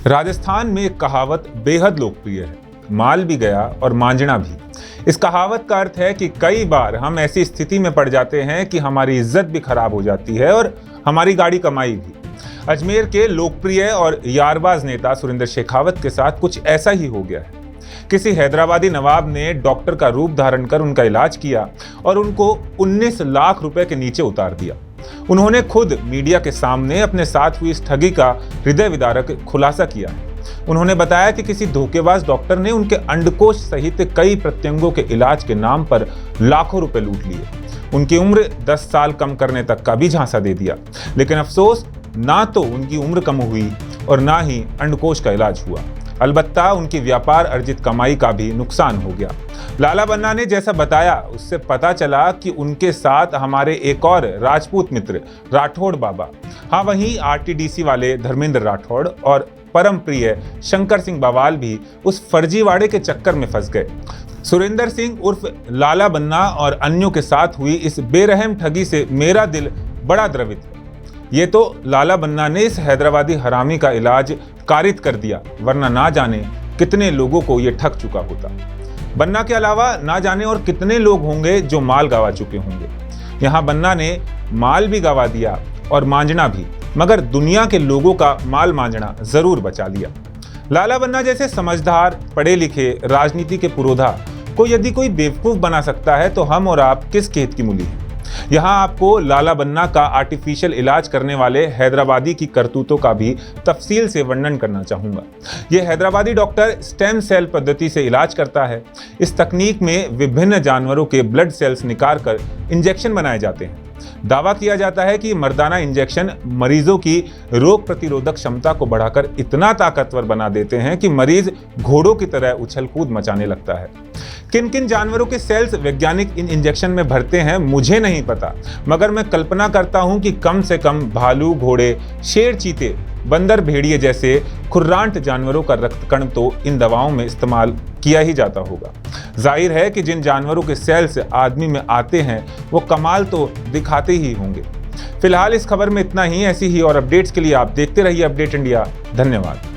राजस्थान में एक कहावत बेहद लोकप्रिय है, माल भी गया और मांझना भी। इस कहावत का अर्थ है कि कई बार हम ऐसी स्थिति में पड़ जाते हैं कि हमारी इज्जत भी खराब हो जाती है और हमारी गाड़ी कमाई भी। अजमेर के लोकप्रिय और यारबाज नेता सुरेंद्र शेखावत के साथ कुछ ऐसा ही हो गया है। किसी हैदराबादी नवाब ने डॉक्टर का रूप धारण कर उनका इलाज किया और उनको 19 लाख रुपए के नीचे उतार दिया। उन्होंने खुद मीडिया के सामने अपने साथ हुई इस ठगी का हृदय विदारक खुलासा किया है। उन्होंने बताया कि किसी धोखेबाज डॉक्टर ने उनके अंडकोश सहित कई प्रत्यंगों के इलाज के नाम पर लाखों रुपए लूट लिए। उनकी उम्र 10 साल कम करने तक का भी झांसा दे दिया, लेकिन अफसोस, ना तो उनकी उम्र कम हुई और ना ही अंडकोश का इलाज हुआ। अलबत्ता उनकी व्यापार अर्जित कमाई का भी नुकसान हो गया। लाला बन्ना ने जैसा बताया, उससे पता चला कि उनके साथ हमारे एक और राजपूत मित्र राठौड़ बाबा, हाँ वहीं आरटीडीसी वाले धर्मेंद्र राठौड़ और परम प्रिय शंकर सिंह बवाल भी उस फर्जीवाड़े के चक्कर में फंस गए। सुरेंद्र सिंह उर्फ लाला बन्ना और अन्यों के साथ हुई इस बेरहम ठगी से मेरा दिल बड़ा द्रवित है। ये तो लाला बन्ना ने इस हैदराबादी हरामी का इलाज कारित कर दिया, वरना ना जाने कितने लोगों को ये ठग चुका होता। बन्ना के अलावा ना जाने और कितने लोग होंगे जो माल गंवा चुके होंगे। यहाँ बन्ना ने माल भी गंवा दिया और मांझना भी, मगर दुनिया के लोगों का माल मांझना जरूर बचा लिया। लाला बन्ना जैसे समझदार, पढ़े लिखे, राजनीति के पुरोधा को यदि कोई बेवकूफ बना सकता है तो हम और आप किस खेत की मूली हैं। यहाँ आपको लाला बन्ना का आर्टिफिशियल इलाज करने वाले हैदराबादी की करतूतों का भी तफसील से वर्णन करना चाहूँगा। ये हैदराबादी डॉक्टर स्टेम सेल पद्धति से इलाज करता है। इस तकनीक में विभिन्न जानवरों के ब्लड सेल्स निकाल कर इंजेक्शन बनाए जाते हैं। दावा किया जाता है कि मर्दाना इंजेक्शन मरीजों की रोग प्रतिरोधक क्षमता को बढ़ाकर इतना ताकतवर बना देते हैं कि मरीज घोड़ों की तरह उछल कूद मचाने लगता है। किन किन जानवरों के सेल्स वैज्ञानिक इन इंजेक्शन में भरते हैं मुझे नहीं पता, मगर मैं कल्पना करता हूं कि कम से कम भालू, घोड़े, शेर, चीते, बंदर, भेड़िए जैसे खुर्रांट जानवरों का रक्तकण तो इन दवाओं में इस्तेमाल किया ही जाता होगा। जाहिर है कि जिन जानवरों के सेल्स आदमी में आते हैं वो कमाल तो दिखाते ही होंगे। फिलहाल इस खबर में इतना ही। ऐसी ही और अपडेट्स के लिए आप देखते रहिए अपडेट इंडिया। धन्यवाद।